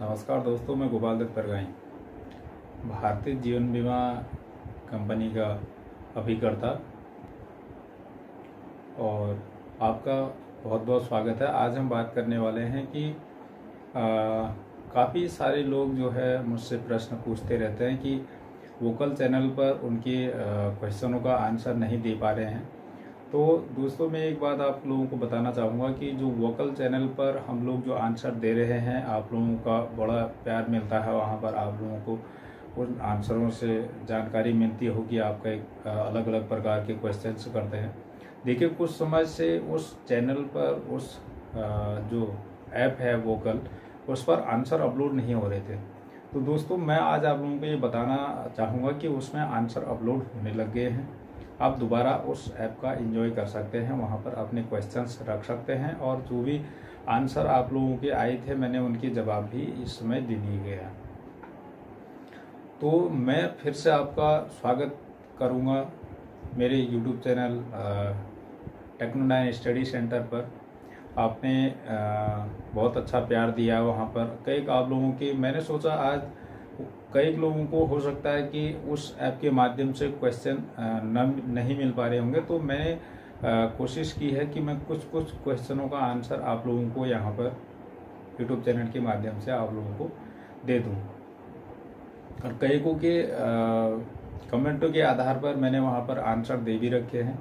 नमस्कार दोस्तों, मैं गोपाल दत्त परगाई भारतीय जीवन बीमा कंपनी का अभिकर्ता और आपका बहुत बहुत स्वागत है। आज हम बात करने वाले हैं कि काफ़ी सारे लोग जो है मुझसे प्रश्न पूछते रहते हैं कि वोकल चैनल पर उनके क्वेश्चनों का आंसर नहीं दे पा रहे हैं। तो दोस्तों, मैं एक बात आप लोगों को बताना चाहूँगा कि जो वोकल चैनल पर हम लोग जो आंसर दे रहे हैं, आप लोगों का बड़ा प्यार मिलता है। वहाँ पर आप लोगों को उन आंसरों से जानकारी मिलती होगी। आपका एक अलग अलग प्रकार के क्वेश्चंस करते हैं। देखिए, कुछ समय से उस चैनल पर उस जो ऐप है वोकल, उस पर आंसर अपलोड नहीं हो रहे थे। तो दोस्तों, मैं आज आप लोगों को ये बताना चाहूँगा कि उसमें आंसर अपलोड होने लग गए हैं। आप दोबारा उस ऐप का एंजॉय कर सकते हैं, वहाँ पर अपने क्वेश्चंस रख सकते हैं और जो भी आंसर आप लोगों के आए थे, मैंने उनके जवाब भी इस समय दे दिए गए हैं। तो मैं फिर से आपका स्वागत करूँगा मेरे YouTube चैनल टेक्नो9 स्टडी सेंटर पर। आपने बहुत अच्छा प्यार दिया वहाँ पर। कई आप लोगों की मैंने सोचा आज कई लोगों को हो सकता है कि उस ऐप के माध्यम से क्वेश्चन नहीं मिल पा रहे होंगे, तो मैंने कोशिश की है कि मैं कुछ क्वेश्चनों का आंसर आप लोगों को यहाँ पर यूट्यूब चैनल के माध्यम से आप लोगों को दे दूँ। और कई को के कमेंटों के आधार पर मैंने वहाँ पर आंसर दे भी रखे हैं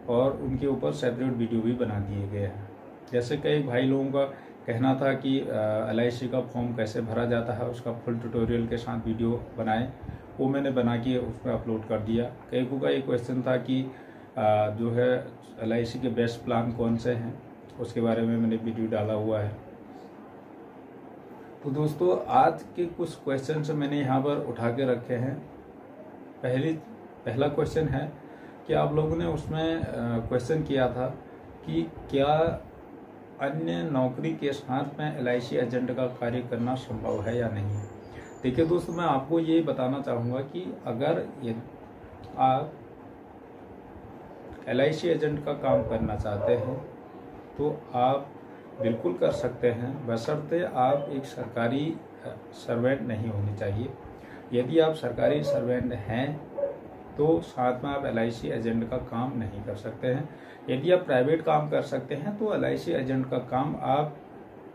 और उनके ऊपर सेपरेट वीडियो भी बना दिए गए हैं। जैसे कई भाई लोगों का कहना था कि LIC का फॉर्म कैसे भरा जाता है, उसका फुल ट्यूटोरियल के साथ वीडियो बनाएं। वो मैंने बना के उसमें अपलोड कर दिया। कई को का एक क्वेश्चन था कि जो है LIC के बेस्ट प्लान कौन से हैं, उसके बारे में मैंने वीडियो डाला हुआ है। तो दोस्तों, आज के कुछ क्वेश्चन मैंने यहाँ पर उठा के रखे हैं। पहला क्वेश्चन है कि आप लोगों ने उसमें क्वेश्चन किया था कि क्या अन्य नौकरी के साथ में LIC एजेंट का कार्य करना संभव है या नहीं है। देखिए दोस्तों, मैं आपको ये बताना चाहूँगा कि अगर आप LIC एजेंट का काम करना चाहते हैं तो आप बिल्कुल कर सकते हैं, बशर्ते आप एक सरकारी सर्वेंट नहीं होनी चाहिए। यदि आप सरकारी सर्वेंट हैं तो साथ में आप LIC एजेंट का काम नहीं कर सकते हैं। यदि आप प्राइवेट काम कर सकते हैं तो LIC एजेंट का काम आप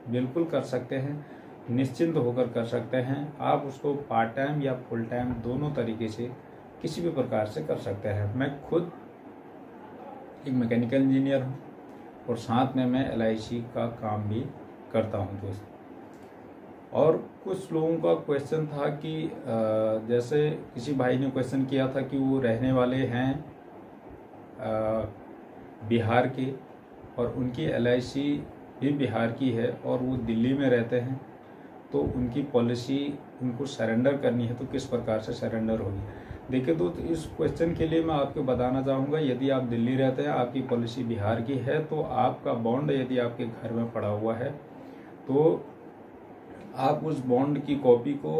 बिल्कुल कर सकते हैं, निश्चिंत होकर कर सकते हैं। आप उसको पार्ट टाइम या फुल टाइम दोनों तरीके से किसी भी प्रकार से कर सकते हैं। मैं खुद एक मैकेनिकल इंजीनियर हूँ और साथ में मैं LIC का काम भी करता हूँ दोस्त। और कुछ लोगों का क्वेश्चन था कि जैसे किसी भाई ने क्वेश्चन किया था कि वो रहने वाले हैं बिहार के और उनकी LIC भी बिहार की है और वो दिल्ली में रहते हैं, तो उनकी पॉलिसी उनको सरेंडर करनी है तो किस प्रकार से सरेंडर होगी। देखिए दोस्त, इस क्वेश्चन के लिए मैं आपको बताना चाहूँगा, यदि आप दिल्ली रहते हैं, आपकी पॉलिसी बिहार की है, तो आपका बॉन्ड यदि आपके घर में पड़ा हुआ है तो आप उस बॉन्ड की कॉपी को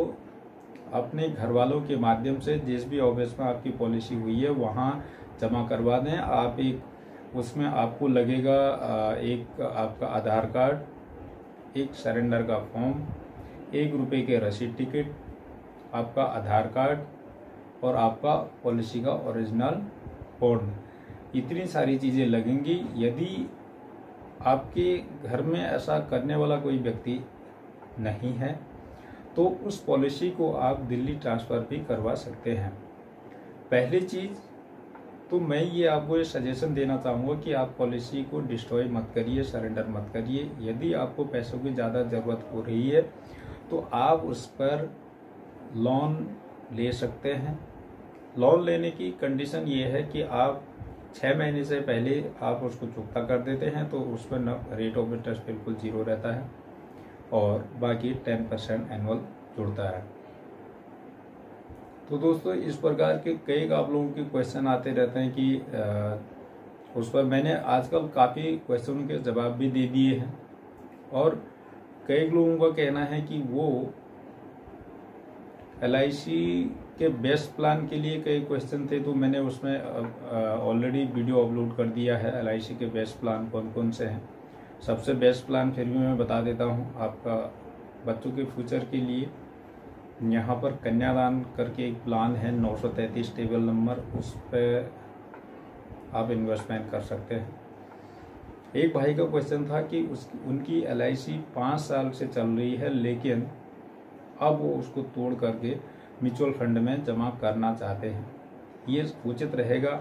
अपने घर वालों के माध्यम से जिस भी ऑफिस में आपकी पॉलिसी हुई है वहाँ जमा करवा दें। आप एक उसमें आपको लगेगा एक आपका आधार कार्ड, एक सरेंडर का फॉर्म, ₹1 के रसीद टिकट, आपका आधार कार्ड और आपका पॉलिसी का ओरिजिनल बॉन्ड। इतनी सारी चीज़ें लगेंगी। यदि आपके घर में ऐसा करने वाला कोई व्यक्ति नहीं है तो उस पॉलिसी को आप दिल्ली ट्रांसफ़र भी करवा सकते हैं। पहली चीज़ तो मैं ये आपको ये सजेशन देना चाहूँगा कि आप पॉलिसी को डिस्ट्रॉय मत करिए, सरेंडर मत करिए। यदि आपको पैसों की ज़्यादा ज़रूरत हो रही है तो आप उस पर लोन ले सकते हैं। लोन लेने की कंडीशन ये है कि आप 6 महीने से पहले आप उसको चुकता कर देते हैं, तो उस पर रेट ऑफ इंटरेस्ट बिल्कुल 0 रहता है और बाकी 10% एनुअल जुड़ता है। तो दोस्तों, इस प्रकार के कई आप लोगों के क्वेश्चन आते रहते हैं कि उस पर मैंने आजकल काफ़ी क्वेश्चनों के जवाब भी दे दिए हैं। और कई लोगों का कहना है कि वो LIC के बेस्ट प्लान के लिए कई क्वेश्चन थे, तो मैंने उसमें ऑलरेडी वीडियो अपलोड कर दिया है। LIC के बेस्ट प्लान कौन कौन से हैं। सबसे बेस्ट प्लान फिर भी मैं बता देता हूँ। आपका बच्चों के फ्यूचर के लिए यहाँ पर कन्यादान करके एक प्लान है 933 टेबल नंबर, उस पर आप इन्वेस्टमेंट कर सकते हैं। एक भाई का क्वेश्चन था कि उनकी LIC 5 साल से चल रही है, लेकिन अब वो उसको तोड़ करके म्यूचुअल फंड में जमा करना चाहते हैं, ये उचित रहेगा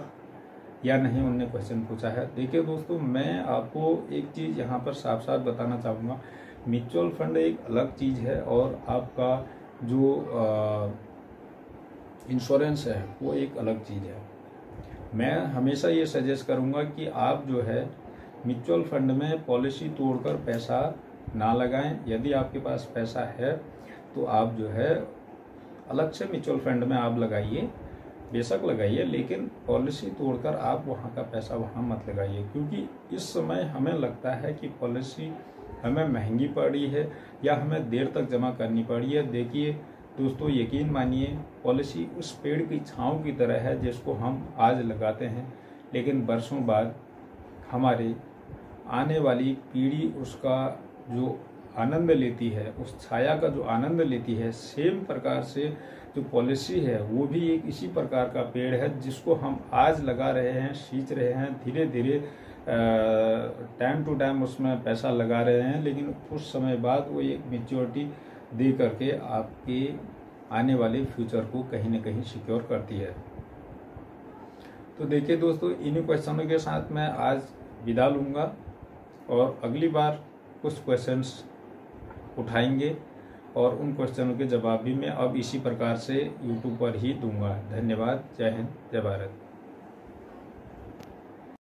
या नहीं, उनने क्वेश्चन पूछा है। देखिए दोस्तों, मैं आपको एक चीज़ यहाँ पर साफ साफ बताना चाहूँगा, म्यूचुअल फंड एक अलग चीज़ है और आपका जो इंश्योरेंस है वो एक अलग चीज़ है। मैं हमेशा ये सजेस्ट करूँगा कि आप जो है म्यूचुअल फंड में पॉलिसी तोड़कर पैसा ना लगाएं। यदि आपके पास पैसा है तो आप जो है अलग से म्यूचुअल फंड में आप लगाइए, बेशक लगाइए, लेकिन पॉलिसी तोड़कर आप वहाँ का पैसा वहाँ मत लगाइए, क्योंकि इस समय हमें लगता है कि पॉलिसी हमें महंगी पड़ी है या हमें देर तक जमा करनी पड़ी है। देखिए दोस्तों, यकीन मानिए, पॉलिसी उस पेड़ की छांव की तरह है जिसको हम आज लगाते हैं, लेकिन बरसों बाद हमारे आने वाली पीढ़ी उसका जो आनंद लेती है, उस छाया का जो आनंद लेती है, सेम प्रकार से जो पॉलिसी है वो भी एक इसी प्रकार का पेड़ है जिसको हम आज लगा रहे हैं, सींच रहे हैं, धीरे धीरे टाइम टू टाइम उसमें पैसा लगा रहे हैं, लेकिन कुछ समय बाद वो एक मैच्योरिटी दे करके आपके आने वाले फ्यूचर को कहीं ना कहीं सिक्योर करती है। तो देखिए दोस्तों, इन्हीं क्वेश्चनों के साथ मैं आज विदा लूँगा और अगली बार कुछ क्वेश्चंस उठाएंगे और उन क्वेश्चनों के जवाब भी मैं अब इसी प्रकार से YouTube पर ही दूंगा। धन्यवाद। जय हिंद, जय भारत।